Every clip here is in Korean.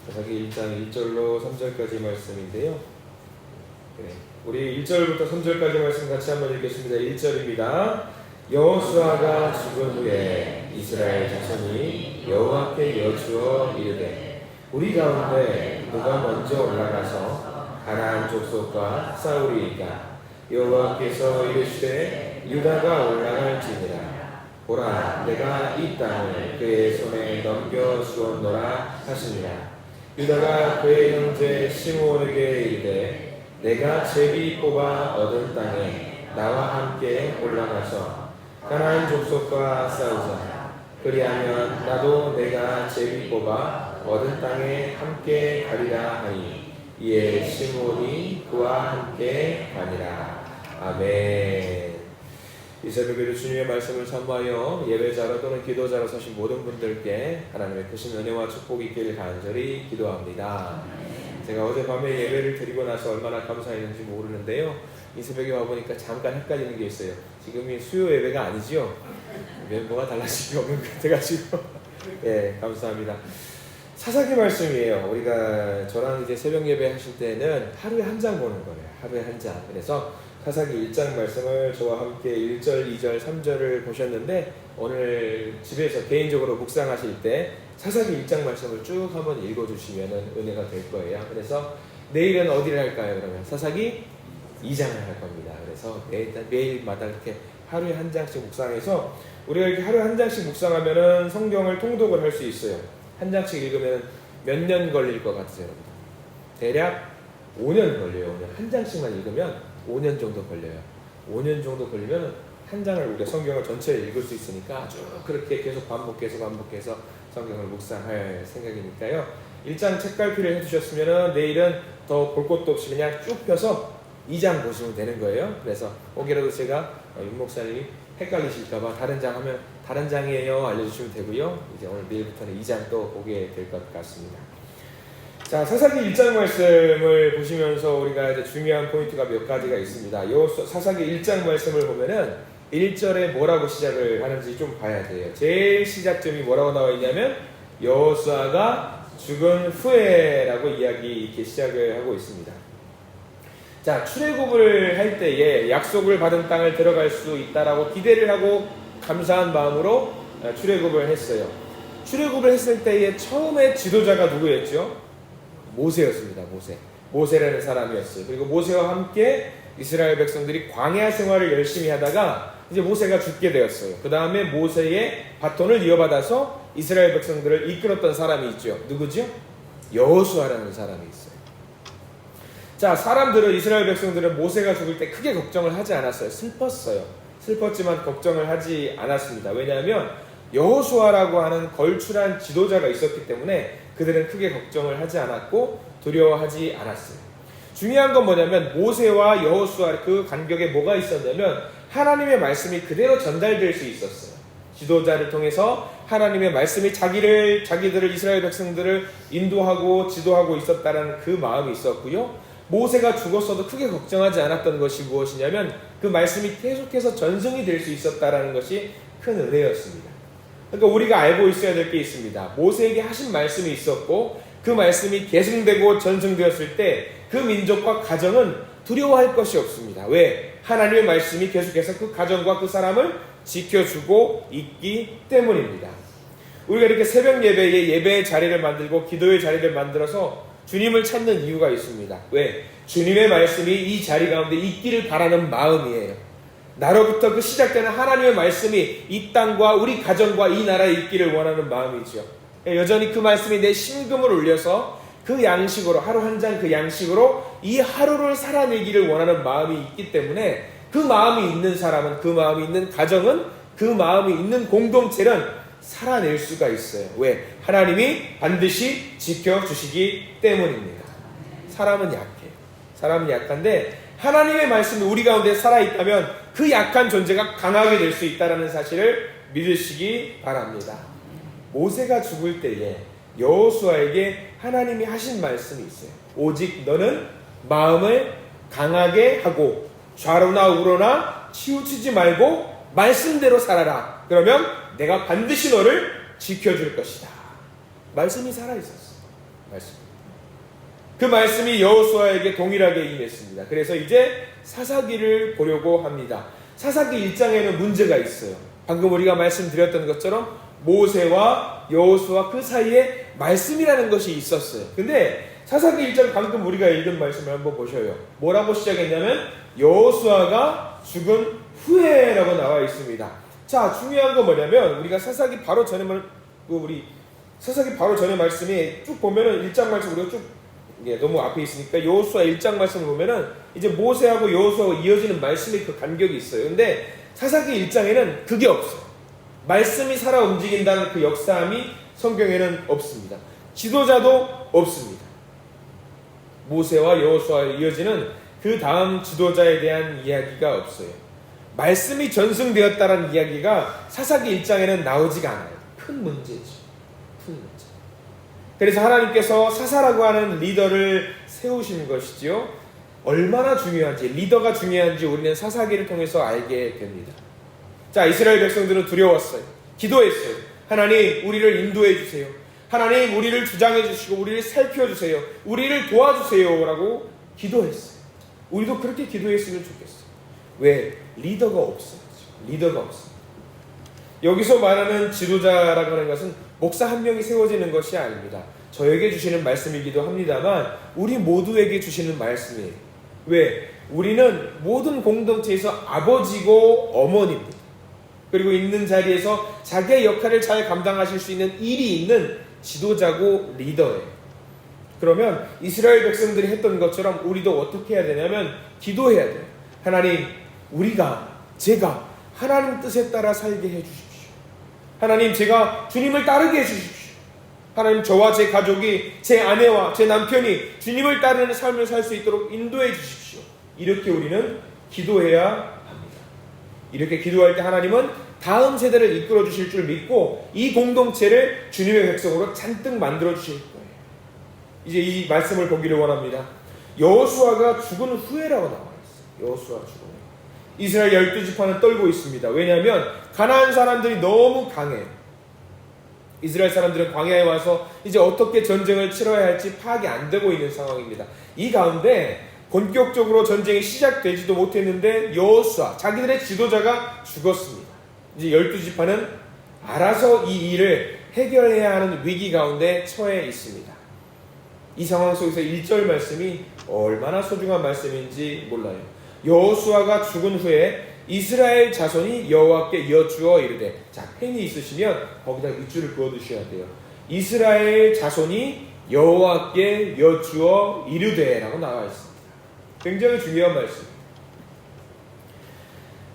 사사기 1장 1절로 3절까지 말씀인데요. 우리 1절부터 3절까지 말씀 같이 한번 읽겠습니다. 1절입니다. 여호수아가 죽은 후에 이스라엘 자손이 여호와께 여쭈어 이르되 우리 가운데 누가 먼저 올라가서 가나안 족속과 싸우리이까. 여호와께서 이르시되 유다가 올라갈지니라. 보라, 내가 이 땅을 그의 손에 넘겨 주었노라 하시니라. 유다가 그의 형제 시므온에게 이르되 내가 제비 뽑아 얻은 땅에 나와 함께 올라가서 가나안 족속과 싸우자. 그리하면 나도 내가 제비 뽑아 얻은 땅에 함께 가리라 하니 이에 시므온이 그와 함께 가니라. 아멘. 이 새벽에도 주님의 말씀을 사모하여 예배자로 또는 기도자로 서신 모든 분들께 하나님의 크신 은혜와 축복이 있기를 간절히 기도합니다. 제가 어젯밤에 예배를 드리고 나서 얼마나 감사했는지 모르는데요. 이 새벽에 와보니까 잠깐 헷갈리는 게 있어요. 지금이 수요 예배가 아니죠? 멤버가 달라질 게 없는 것 같아가지고 예, 감사합니다. 사사기 말씀이에요. 우리가 저랑 이제 새벽 예배 하실 때는 하루에 한 장 보는 거예요. 하루에 한 장. 그래서 사사기 1장 말씀을 저와 함께 1절, 2절, 3절을 보셨는데 오늘 집에서 개인적으로 묵상하실 때 사사기 1장 말씀을 쭉 한번 읽어주시면 은혜가 될 거예요. 그래서 내일은 어디를 할까요? 그러면 사사기 2장을 할 겁니다. 그래서 매일마다 이렇게 하루에 한 장씩 묵상해서 우리가 이렇게 하루에 한 장씩 묵상하면은 성경을 통독을 할 수 있어요. 한 장씩 읽으면 몇 년 걸릴 것 같으세요? 대략 5년 걸려요. 5년. 한 장씩만 읽으면 5년 정도 걸려요. 5년 정도 걸리면 한 장을 우리가 성경을 전체를 읽을 수 있으니까 쭉 그렇게 계속 반복해서 성경을 묵상할 생각이니까요. 1장 책갈피를 해두셨으면 내일은 더 볼 것도 없이 그냥 쭉 펴서 2장 보시면 되는 거예요. 그래서 혹이라도 제가 윤 목사님이 헷갈리실까봐 다른 장 하면 다른 장이에요 알려주시면 되고요. 이제 오늘 내일부터는 2장 또 보게 될 것 같습니다. 자, 사사기 1장 말씀을 보시면서 우리가 이제 중요한 포인트가 몇 가지가 있습니다. 사사기 1장 말씀을 보면은 1절에 뭐라고 시작을 하는지 좀 봐야 돼요. 제일 시작점이 뭐라고 나와 있냐면 여호수아가 죽은 후에라고 이렇게 시작을 하고 있습니다. 자, 출애굽을 할 때에 약속을 받은 땅을 들어갈 수 있다라고 기대를 하고 감사한 마음으로 출애굽을 했어요. 출애굽을 했을 때에 처음에 지도자가 누구였죠? 모세였습니다. 모세라는 사람이었어요. 그리고 모세와 함께 이스라엘 백성들이 광야 생활을 열심히 하다가 이제 모세가 죽게 되었어요. 그 다음에 모세의 바톤을 이어받아서 이스라엘 백성들을 이끌었던 사람이 있죠. 누구죠? 여호수아라는 사람이 있어요. 자, 이스라엘 백성들은 모세가 죽을 때 크게 걱정을 하지 않았어요. 슬펐지만 걱정을 하지 않았습니다. 왜냐하면 여호수아라고 하는 걸출한 지도자가 있었기 때문에 그들은 크게 걱정을 하지 않았고 두려워하지 않았어요. 중요한 건 뭐냐면 모세와 여호수아 그 간격에 뭐가 있었냐면 하나님의 말씀이 그대로 전달될 수 있었어요. 지도자를 통해서 하나님의 말씀이 자기들을 이스라엘 백성들을 인도하고 지도하고 있었다는 그 마음이 있었고요. 모세가 죽었어도 크게 걱정하지 않았던 것이 무엇이냐면 그 말씀이 계속해서 전승이 될 수 있었다는 것이 큰 은혜였습니다. 그러니까 우리가 알고 있어야 될 게 있습니다. 모세에게 하신 말씀이 있었고 그 말씀이 계승되고 전승되었을 때 그 민족과 가정은 두려워할 것이 없습니다. 왜? 하나님의 말씀이 계속해서 그 가정과 그 사람을 지켜주고 있기 때문입니다. 우리가 이렇게 새벽 예배에 예배의 자리를 만들고 기도의 자리를 만들어서 주님을 찾는 이유가 있습니다. 왜? 주님의 말씀이 이 자리 가운데 있기를 바라는 마음이에요. 나로부터 그 시작되는 하나님의 말씀이 이 땅과 우리 가정과 이 나라에 있기를 원하는 마음이죠. 여전히 그 말씀이 내 심금을 울려서 그 양식으로 하루 한 장 그 양식으로 이 하루를 살아내기를 원하는 마음이 있기 때문에 그 마음이 있는 사람은 그 마음이 있는 가정은 그 마음이 있는 공동체는 살아낼 수가 있어요. 왜? 하나님이 반드시 지켜주시기 때문입니다. 사람은 약해요. 사람은 약한데 하나님의 말씀이 우리 가운데 살아있다면 그 약한 존재가 강하게 될 수 있다는 사실을 믿으시기 바랍니다. 모세가 죽을 때에 여호수아에게 하나님이 하신 말씀이 있어요. 오직 너는 마음을 강하게 하고 좌로나 우로나 치우치지 말고 말씀대로 살아라. 그러면 내가 반드시 너를 지켜줄 것이다. 말씀이 살아있었어. 말씀입니다. 그 말씀이 여호수아에게 동일하게 임했습니다. 그래서 이제 사사기를 보려고 합니다. 사사기 1장에는 문제가 있어요. 방금 우리가 말씀드렸던 것처럼 모세와 여호수아 그 사이에 말씀이라는 것이 있었어요. 근데 사사기 1장 방금 우리가 읽은 말씀을 한번 보셔요. 뭐라고 시작했냐면 여호수아가 죽은 후에라고 나와 있습니다. 자, 중요한 건 뭐냐면 우리가 사사기 바로 전에 말씀이 쭉 보면은 1장 말씀 우리가 쭉 너무 앞에 있으니까 여호수아 1장 말씀을 보면은 이제 모세하고 여호수아하고 이어지는 말씀의 그 간격이 있어요. 근데 사사기 1장에는 그게 없어요. 말씀이 살아 움직인다는 그 역사함이 성경에는 없습니다. 지도자도 없습니다. 모세와 여호수아에 이어지는 그 다음 지도자에 대한 이야기가 없어요. 말씀이 전승되었다는 이야기가 사사기 1장에는 나오지가 않아요. 큰 문제죠. 큰 문제. 그래서 하나님께서 사사라고 하는 리더를 세우신 것이지요. 얼마나 중요한지, 리더가 중요한지 우리는 사사기를 통해서 알게 됩니다. 자, 이스라엘 백성들은 두려웠어요. 기도했어요. 하나님, 우리를 인도해 주세요. 하나님, 우리를 주장해 주시고 우리를 살펴주세요. 우리를 도와주세요 라고 기도했어요. 우리도 그렇게 기도했으면 좋겠어요. 왜? 리더가 없어요. 리더가 없어요. 여기서 말하는 지도자라고 하는 것은 목사 한 명이 세워지는 것이 아닙니다. 저에게 주시는 말씀이기도 합니다만 우리 모두에게 주시는 말씀이에요. 왜? 우리는 모든 공동체에서 아버지고 어머니입니다. 그리고 있는 자리에서 자기의 역할을 잘 감당하실 수 있는 일이 있는 지도자고 리더예요. 그러면 이스라엘 백성들이 했던 것처럼 우리도 어떻게 해야 되냐면 기도해야 돼요. 하나님, 제가 하나님 뜻에 따라 살게 해주십시오. 하나님, 제가 주님을 따르게 해주십시오. 하나님, 저와 제 가족이, 제 아내와 제 남편이 주님을 따르는 삶을 살 수 있도록 인도해 주십시오. 이렇게 우리는 기도해야 합니다. 이렇게 기도할 때 하나님은 다음 세대를 이끌어 주실 줄 믿고 이 공동체를 주님의 백성으로 잔뜩 만들어 주실 거예요. 이제 이 말씀을 보기를 원합니다. 여호수아가 죽은 후에라고 나와 있어요. 여호수아 죽은 후에. 이스라엘 12지파는 떨고 있습니다. 왜냐하면 가나안 사람들이 너무 강해요. 이스라엘 사람들은 광야에 와서 이제 어떻게 전쟁을 치러야 할지 파악이 안 되고 있는 상황입니다. 이 가운데 본격적으로 전쟁이 시작되지도 못했는데 여호수아, 자기들의 지도자가 죽었습니다. 이제 12지파는 알아서 이 일을 해결해야 하는 위기 가운데 처해 있습니다. 이 상황 속에서 1절 말씀이 얼마나 소중한 말씀인지 몰라요. 여호수아가 죽은 후에 이스라엘 자손이 여호와께 여쭈어 이르되, 자, 펜이 있으시면 거기다 밑줄을 그어두셔야 돼요. 이스라엘 자손이 여호와께 여쭈어 이르되 라고 나와 있습니다. 굉장히 중요한 말씀입니다.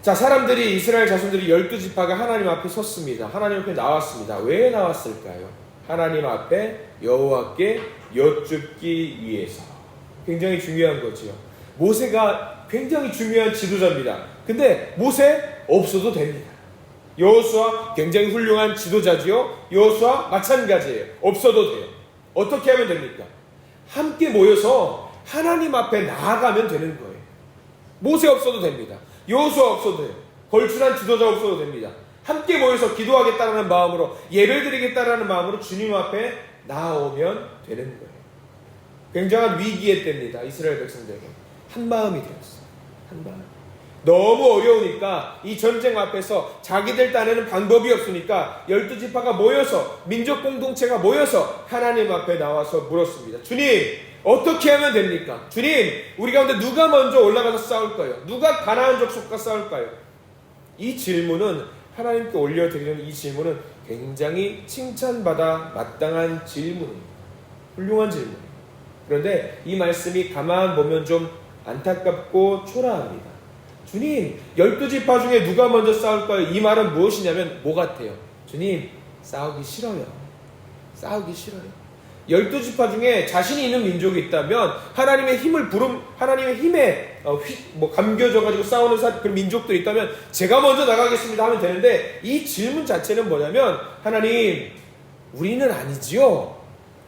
자, 사람들이, 이스라엘 자손들이 12지파가 하나님 앞에 섰습니다. 하나님 앞에 나왔습니다. 왜 나왔을까요? 하나님 앞에 여호와께 여쭙기 위해서. 굉장히 중요한 거지요. 모세가 굉장히 중요한 지도자입니다. 근데 모세 없어도 됩니다. 여호수아 굉장히 훌륭한 지도자지요. 여호수아 마찬가지예요. 없어도 돼요. 어떻게 하면 됩니까? 함께 모여서 하나님 앞에 나아가면 되는 거예요. 모세 없어도 됩니다. 여호수아 없어도 돼요. 걸출한 지도자 없어도 됩니다. 함께 모여서 기도하겠다는 마음으로, 예배드리겠다는 마음으로 주님 앞에 나아오면 되는 거예요. 굉장한 위기의 때입니다. 이스라엘 백성들에게 한 마음이 되었어요. 한 마음. 너무 어려우니까 이 전쟁 앞에서 자기들 딴에는 방법이 없으니까 12지파가 모여서, 민족 공동체가 모여서 하나님 앞에 나와서 물었습니다. 주님, 어떻게 하면 됩니까? 주님, 우리 가운데 누가 먼저 올라가서 싸울까요? 누가 가나안 족속과 싸울까요? 이 질문은, 하나님께 올려드리는 이 질문은 굉장히 칭찬받아 마땅한 질문입니다. 훌륭한 질문입니다. 그런데 이 말씀이 가만 보면 좀 안타깝고 초라합니다. 주님, 12지파 중에 누가 먼저 싸울까요? 이 말은 무엇이냐면 뭐 같아요? 주님, 싸우기 싫어요. 싸우기 싫어요. 12지파 중에 자신이 있는 민족이 있다면 하나님의 힘을 하나님의 힘에 감겨져가지고 싸우는 그런 민족들이 있다면 제가 먼저 나가겠습니다 하면 되는데, 이 질문 자체는 뭐냐면, 하나님, 우리는 아니지요.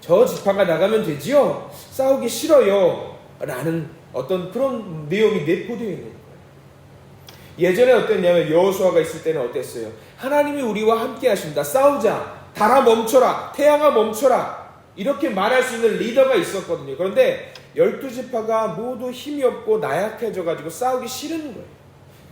저 지파가 나가면 되지요. 싸우기 싫어요. 라는 어떤 그런 내용이 내포되어 있는 거예요. 예전에 어땠냐면 여호수아가 있을 때는 어땠어요? 하나님이 우리와 함께 하십니다. 싸우자. 달아 멈춰라. 태양아 멈춰라. 이렇게 말할 수 있는 리더가 있었거든요. 그런데 12지파가 모두 힘이 없고 나약해져가지고 싸우기 싫은 거예요.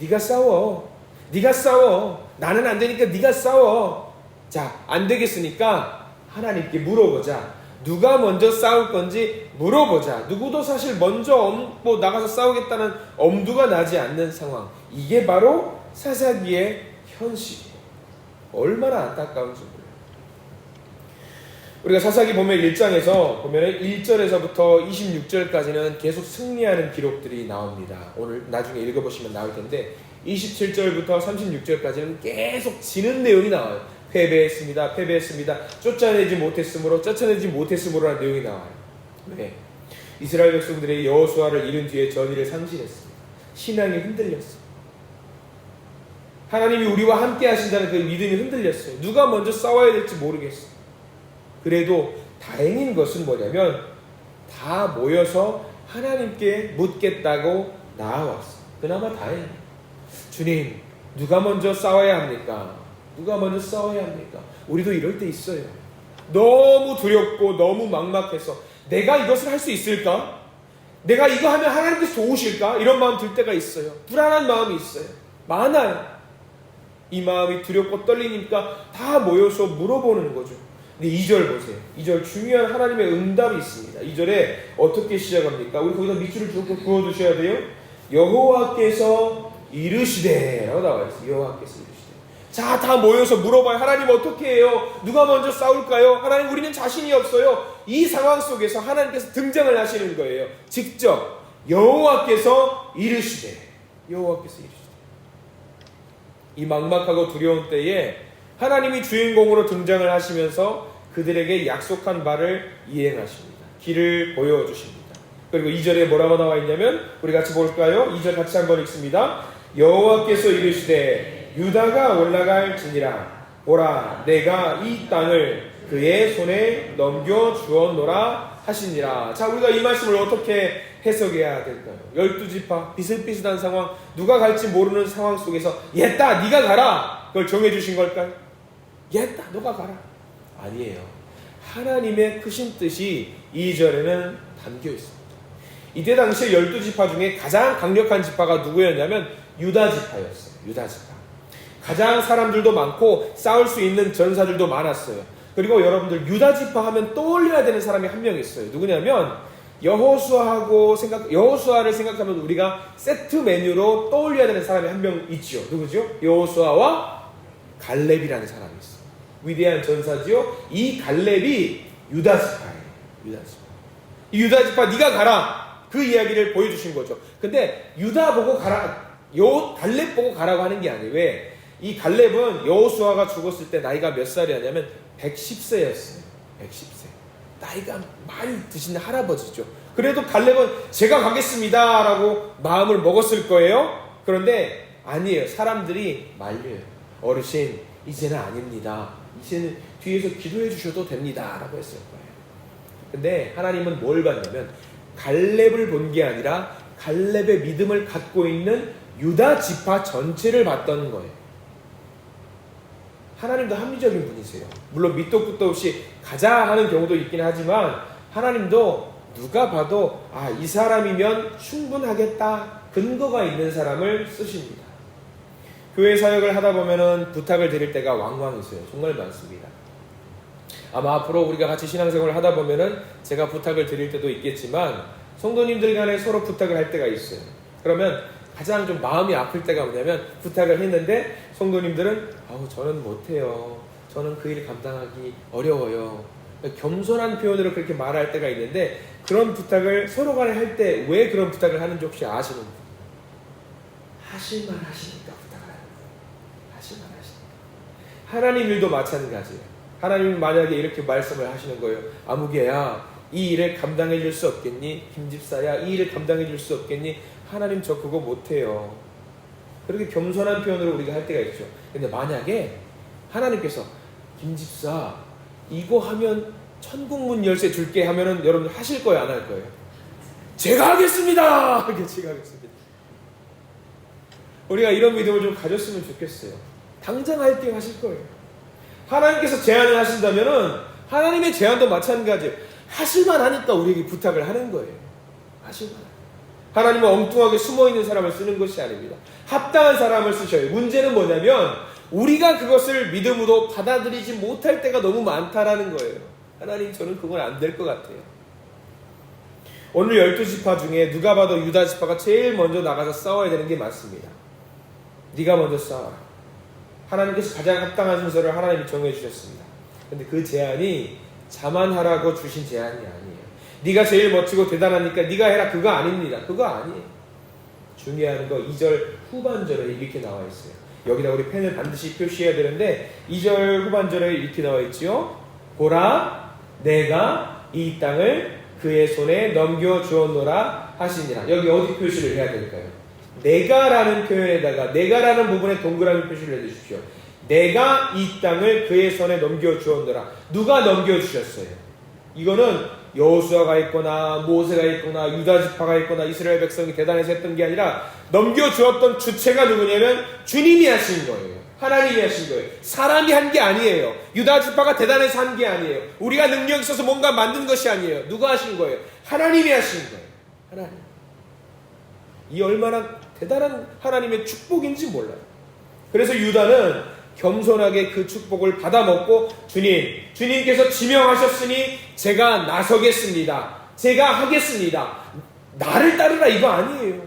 네가 싸워. 네가 싸워. 나는 안 되니까 네가 싸워. 자, 안 되겠으니까 하나님께 물어보자. 누가 먼저 싸울 건지 물어보자. 누구도 사실 먼저 나가서 싸우겠다는 엄두가 나지 않는 상황. 이게 바로 사사기의 현실이에요. 얼마나 안타까운지 몰라요. 우리가 사사기 보면 1장에서 보면 1절에서부터 26절까지는 계속 승리하는 기록들이 나옵니다. 오늘 나중에 읽어보시면 나올 텐데 27절부터 36절까지는 계속 지는 내용이 나와요. 패배했습니다. 쫓아내지 못했으므로라는 내용이 나와요. 왜? 이스라엘 백성들이 여호수아를 잃은 뒤에 전의를 상실했습니다. 신앙이 흔들렸어요. 하나님이 우리와 함께 하신다는 그 믿음이 흔들렸어요. 누가 먼저 싸워야 될지 모르겠어요. 그래도 다행인 것은 뭐냐면 다 모여서 하나님께 묻겠다고 나아왔어요. 그나마 다행이에요. 주님, 누가 먼저 싸워야 합니까? 누가 먼저 싸워야 합니까? 우리도 이럴 때 있어요. 너무 두렵고 너무 막막해서 내가 이것을 할 수 있을까? 내가 이거 하면 하나님께서 도우실까? 이런 마음 들 때가 있어요. 불안한 마음이 있어요. 많아요. 이 마음이 두렵고 떨리니까 다 모여서 물어보는 거죠. 근데 2절 보세요. 2절 중요한 하나님의 응답이 있습니다. 2절에 어떻게 시작합니까? 우리 거기다 밑줄을 그어두셔야 돼요. 여호와께서 이르시되 라고 나와 있어요. 여호와께서 이르시되. 자, 다 모여서 물어봐요. 하나님 어떻게 해요? 누가 먼저 싸울까요? 하나님, 우리는 자신이 없어요. 이 상황 속에서 하나님께서 등장을 하시는 거예요. 직접 여호와께서 이르시되. 여호와께서 이르시되. 이 막막하고 두려운 때에 하나님이 주인공으로 등장을 하시면서 그들에게 약속한 바를 이행하십니다. 길을 보여주십니다. 그리고 2절에 뭐라고 나와 있냐면 우리 같이 볼까요? 2절 같이 한번 읽습니다. 여호와께서 이르시되 유다가 올라갈지니라. 보라, 내가 이 땅을 그의 손에 넘겨주었노라 하시니라. 자, 우리가 이 말씀을 어떻게 해석해야 될까요? 12지파 비슷비슷한 상황, 누가 갈지 모르는 상황 속에서 옛다 네가 가라, 그걸 정해주신 걸까요? 옛다 너가 가라. 아니에요. 하나님의 크신 뜻이 2절에는 담겨 있습니다. 이때 당시에 12지파 중에 가장 강력한 지파가 누구였냐면 유다지파였어요. 유다지파. 가장 사람들도 많고 싸울 수 있는 전사들도 많았어요. 그리고 여러분들 유다지파 하면 떠올려야 되는 사람이 한 명 있어요. 누구냐면 여호수아를 생각하면 우리가 세트 메뉴로 떠올려야 되는 사람이 한 명 있죠. 누구죠? 여호수아와 갈렙이라는 사람이 있어요. 위대한 전사지요. 이 갈렙이 유다지파예요. 유다지파. 이 유다지파 네가 가라. 그 이야기를 보여주신 거죠. 근데 유다 보고 가라, 갈렙 보고 가라고 하는 게 아니에요. 왜? 이 갈렙은 여호수아가 죽었을 때 나이가 몇 살이었냐면 110세였어요. 110세. 나이가 많이 드신 할아버지죠. 그래도 갈렙은 제가 가겠습니다 라고 마음을 먹었을 거예요. 그런데 아니에요. 사람들이 말려요. 어르신, 이제는 아닙니다. 이제는 뒤에서 기도해 주셔도 됩니다 라고 했을 거예요. 근데 하나님은 뭘 봤냐면 갈렙을 본 게 아니라 갈렙의 믿음을 갖고 있는 유다 지파 전체를 봤던 거예요. 하나님도 합리적인 분이세요. 물론 밑도 끝도 없이 가자 하는 경우도 있긴 하지만 하나님도 누가 봐도 이 사람이면 충분하겠다, 근거가 있는 사람을 쓰십니다. 교회 사역을 하다 보면은 부탁을 드릴 때가 왕왕 있어요. 정말 많습니다. 아마 앞으로 우리가 같이 신앙생활을 하다 보면은 제가 부탁을 드릴 때도 있겠지만 성도님들 간에 서로 부탁을 할 때가 있어요. 그러면 가장 좀 마음이 아플 때가 뭐냐면 부탁을 했는데 성도님들은 저는 못해요. 저는 그 일 감당하기 어려워요. 겸손한 표현으로 그렇게 말할 때가 있는데 그런 부탁을 서로 간에 할 때 왜 그런 부탁을 하는지 혹시 아시는 분? 하실만 하시니까 부탁을 하는 거예요. 하실만 하시니까. 하나님 일도 마찬가지예요. 하나님은 만약에 이렇게 말씀을 하시는 거예요. 아무개야, 이 일을 감당해 줄 수 없겠니? 김집사야, 이 일을 감당해 줄 수 없겠니? 하나님, 저 그거 못해요. 그렇게 겸손한 표현으로 우리가 할 때가 있죠. 근데 만약에 하나님께서 김집사 이거 하면 천국문 열쇠 줄게 하면은 여러분들 하실 거예요, 안 할 거예요? 제가 하겠습니다. 이렇게 제가 하겠습니다. 우리가 이런 믿음을 좀 가졌으면 좋겠어요. 당장 할게요 하실 거예요. 하나님께서 제안을 하신다면은 하나님의 제안도 마찬가지예요. 하실만 하니까 우리에게 부탁을 하는 거예요. 하실만. 하나님은 엉뚱하게 숨어있는 사람을 쓰는 것이 아닙니다. 합당한 사람을 쓰셔요. 문제는 뭐냐면 우리가 그것을 믿음으로 받아들이지 못할 때가 너무 많다라는 거예요. 하나님, 저는 그건 안 될 것 같아요. 오늘 12지파 중에 누가 봐도 유다 지파가 제일 먼저 나가서 싸워야 되는 게 맞습니다. 네가 먼저 싸워라. 하나님께서 가장 합당한 순서를 하나님이 정해 주셨습니다. 근데 그 제안이 자만하라고 주신 제안이 아니에요. 네가 제일 멋지고 대단하니까 네가 해라, 그거 아닙니다. 그거 아니에요. 중요한 거 2절 후반절에 이렇게 나와 있어요. 여기다 우리 펜을 반드시 표시해야 되는데 2절 후반절에 이렇게 나와 있지요. 보라, 내가 이 땅을 그의 손에 넘겨주었노라 하시니라. 여기 어디 표시를 해야 될까요? 내가라는 표현에다가 내가라는 부분에 동그라미 표시를 해주십시오. 내가 이 땅을 그의 손에 넘겨주었노라. 누가 넘겨주셨어요? 이거는 여호수아가 있거나 모세가 있거나 유다 지파가 있거나 이스라엘 백성이 대단해서 했던 게 아니라 넘겨주었던 주체가 누구냐면 주님이 하신 거예요. 하나님이 하신 거예요. 사람이 한 게 아니에요. 유다 지파가 대단해서 한 게 아니에요. 우리가 능력이 있어서 뭔가 만든 것이 아니에요. 누가 하신 거예요? 하나님이 하신 거예요. 하나님. 이 얼마나 대단한 하나님의 축복인지 몰라요. 그래서 유다는 겸손하게 그 축복을 받아먹고 주님께서 지명하셨으니 제가 나서겠습니다. 제가 하겠습니다. 나를 따르라 이거 아니에요.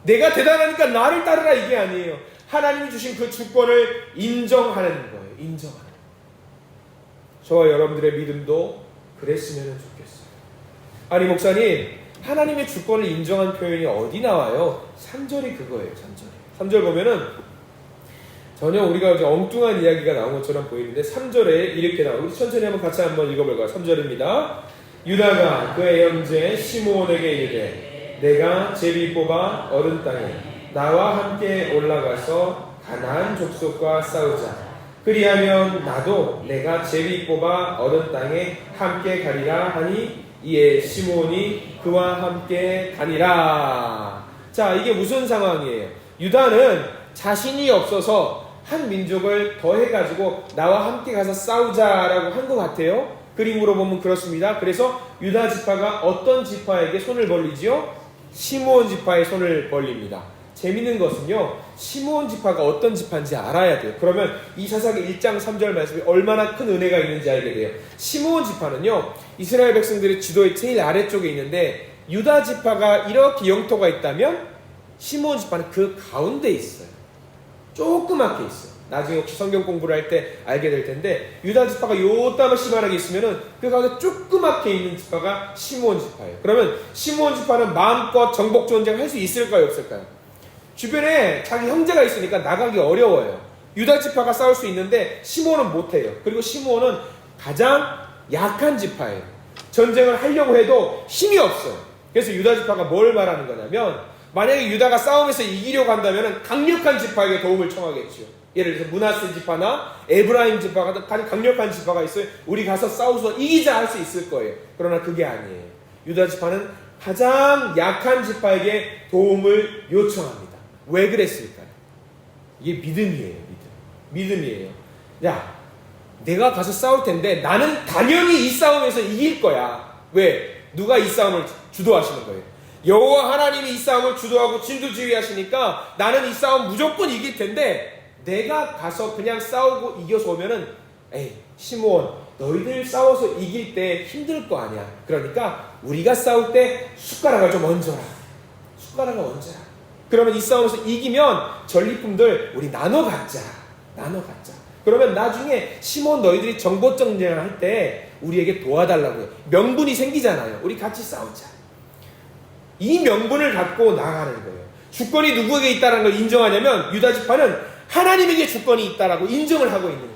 내가 대단하니까 나를 따르라 이게 아니에요. 하나님이 주신 그 주권을 인정하는 거예요. 인정하는. 저와 여러분들의 믿음도 그랬으면 좋겠어요. 아니 목사님, 하나님의 주권을 인정한 표현이 어디 나와요? 3절이 그거예요. 3절 보면은 전혀 우리가 이제 엉뚱한 이야기가 나온 것처럼 보이는데 3절에 이렇게 나와요. 우리 천천히 한번 같이 한번 읽어볼까요? 3절입니다. 유다가 그의 형제 시므온에게 이르되 내가 제비 뽑아 얻은 땅에 나와 함께 올라가서 가나안 족속과 싸우자. 그리하면 나도 내가 제비 뽑아 얻은 땅에 함께 가리라 하니 이에 시므온이 그와 함께 가니라. 자, 이게 무슨 상황이에요? 유다는 자신이 없어서 한 민족을 더해가지고 나와 함께 가서 싸우자라고 한 것 같아요. 그림으로 보면 그렇습니다. 그래서 유다 지파가 어떤 지파에게 손을 벌리지요? 시므온 지파에 손을 벌립니다. 재밌는 것은요, 시므온 지파가 어떤 지파인지 알아야 돼요. 그러면 이 사사기 1장 3절 말씀이 얼마나 큰 은혜가 있는지 알게 돼요. 시므온 지파는요, 이스라엘 백성들의 지도의 제일 아래쪽에 있는데 유다 지파가 이렇게 영토가 있다면 시므온 지파는 그 가운데 있어요. 조그맣게 있어요. 나중에 혹시 성경 공부를 할 때 알게 될 텐데 유다 지파가 요따만 시만하게 있으면은 그 가운데 조그맣게 있는 지파가 시므온 지파예요. 그러면 시므온 지파는 마음껏 정복 전쟁을 할 수 있을까요, 없을까요? 주변에 자기 형제가 있으니까 나가기 어려워요. 유다 지파가 싸울 수 있는데 시므온은 못해요. 그리고 시므온은 가장 약한 지파예요. 전쟁을 하려고 해도 힘이 없어요. 그래서 유다 지파가 뭘 말하는 거냐면 만약에 유다가 싸움에서 이기려고 한다면 강력한 지파에게 도움을 청하겠죠. 예를 들어서 므낫세 지파나 에브라임 지파 같은 가장 강력한 지파가 있어요. 우리 가서 싸워서 이기자 할 수 있을 거예요. 그러나 그게 아니에요. 유다 지파는 가장 약한 지파에게 도움을 요청합니다. 왜 그랬을까요? 이게 믿음이에요. 믿음이에요. 야, 내가 가서 싸울 텐데 나는 당연히 이 싸움에서 이길 거야. 왜? 누가 이 싸움을 주도하시는 거예요? 여호와 하나님이 이 싸움을 주도하고 진두지휘하시니까 나는 이 싸움 무조건 이길 텐데 내가 가서 그냥 싸우고 이겨서 오면은 에이 시므온 너희들 싸워서 이길 때 힘들 거 아니야. 그러니까 우리가 싸울 때 숟가락을 좀 얹어라. 숟가락을 얹어라. 그러면 이 싸움에서 이기면 전리품들 우리 나눠 갖자. 그러면 나중에 시므온 너희들이 정복 전쟁을 할 때 우리에게 도와달라고요. 명분이 생기잖아요. 우리 같이 싸우자. 이 명분을 갖고 나가는 거예요. 주권이 누구에게 있다는 걸 인정하냐면 유다 지파는 하나님에게 주권이 있다라고 인정을 하고 있는 거예요.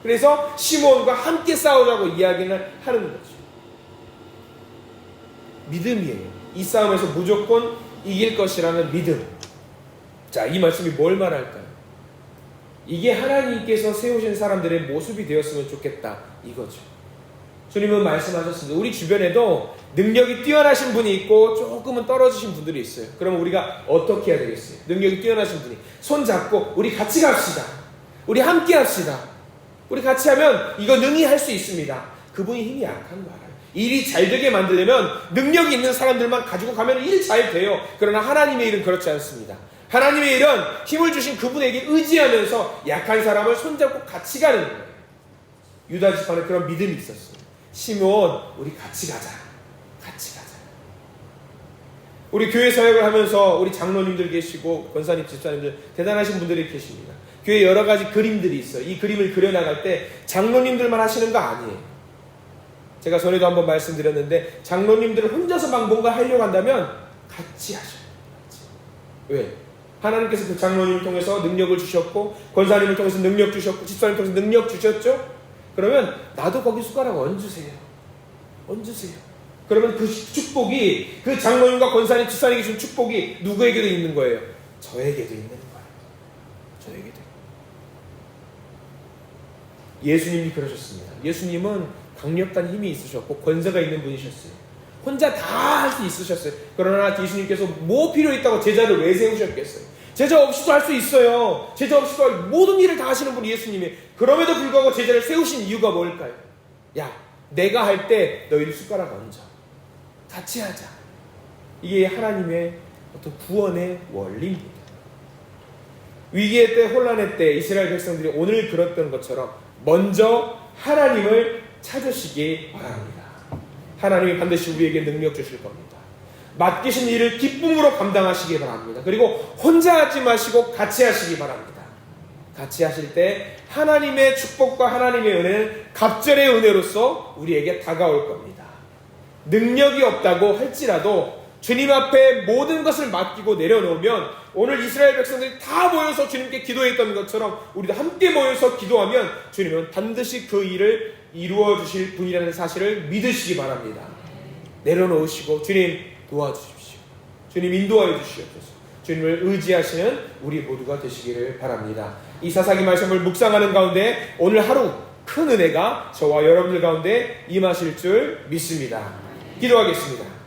그래서 시므온과 함께 싸우자고 이야기를 하는 거죠. 믿음이에요. 이 싸움에서 무조건 이길 것이라는 믿음. 자, 이 말씀이 뭘 말할까요? 이게 하나님께서 세우신 사람들의 모습이 되었으면 좋겠다 이거죠. 주님은 말씀하셨습니다. 우리 주변에도 능력이 뛰어나신 분이 있고 조금은 떨어지신 분들이 있어요. 그럼 우리가 어떻게 해야 되겠어요? 능력이 뛰어나신 분이 손 잡고 우리 같이 갑시다. 우리 함께 합시다. 우리 같이 하면 이거 능히 할 수 있습니다. 그분이 힘이 약한 거 알아요. 일이 잘 되게 만들려면 능력이 있는 사람들만 가지고 가면 일 잘 돼요. 그러나 하나님의 일은 그렇지 않습니다. 하나님의 일은 힘을 주신 그분에게 의지하면서 약한 사람을 손잡고 같이 가는 거예요. 유다 지파는 그런 믿음이 있었어요. 시므온, 우리 같이 가자. 같이 가자. 우리 교회 사역을 하면서 우리 장로님들 계시고 권사님, 집사님들 대단하신 분들이 계십니다. 교회에 여러 가지 그림들이 있어요. 이 그림을 그려나갈 때 장로님들만 하시는 거 아니에요. 제가 전에도 한번 말씀드렸는데 장로님들을 혼자서 막 뭔가 하려고 한다면 같이 하셔요. 같이. 왜? 하나님께서 그 장로님을 통해서 능력을 주셨고 권사님을 통해서 능력 주셨고 집사님을 통해서 능력 주셨죠? 그러면 나도 거기 숟가락 얹으세요. 얹으세요. 그러면 그 축복이 그 장로님과 권사님, 집사님에게 준 축복이 누구에게도 있는 거예요? 저에게도 있는 거예요. 저에게도. 예수님이 그러셨습니다. 예수님은 강력한 힘이 있으셨고 권세가 있는 분이셨어요. 혼자 다 할 수 있으셨어요. 그러나 예수님께서 뭐 필요 있다고 제자를 왜 세우셨겠어요? 제자 없이도 할 수 있어요. 제자 없이도 모든 일을 다 하시는 분이 예수님이. 그럼에도 불구하고 제자를 세우신 이유가 뭘까요? 야, 내가 할 때 너희들 숟가락 얹어. 같이 하자. 이게 하나님의 어떤 구원의 원리입니다. 위기의 때, 혼란의 때 이스라엘 백성들이 오늘 그랬던 것처럼 먼저 하나님을 찾으시기 바랍니다. 하나님이 반드시 우리에게 능력 주실 겁니다. 맡기신 일을 기쁨으로 감당하시기 바랍니다. 그리고 혼자 하지 마시고 같이 하시기 바랍니다. 같이 하실 때 하나님의 축복과 하나님의 은혜는 갑절의 은혜로서 우리에게 다가올 겁니다. 능력이 없다고 할지라도 주님 앞에 모든 것을 맡기고 내려놓으면 오늘 이스라엘 백성들이 다 모여서 주님께 기도했던 것처럼 우리도 함께 모여서 기도하면 주님은 반드시 그 일을 이루어 주실 분이라는 사실을 믿으시기 바랍니다. 내려놓으시고 주님 도와주십시오. 주님 인도하여 주시옵소서. 주님을 의지하시는 우리 모두가 되시기를 바랍니다. 이 사사기 말씀을 묵상하는 가운데 오늘 하루 큰 은혜가 저와 여러분들 가운데 임하실 줄 믿습니다. 기도하겠습니다.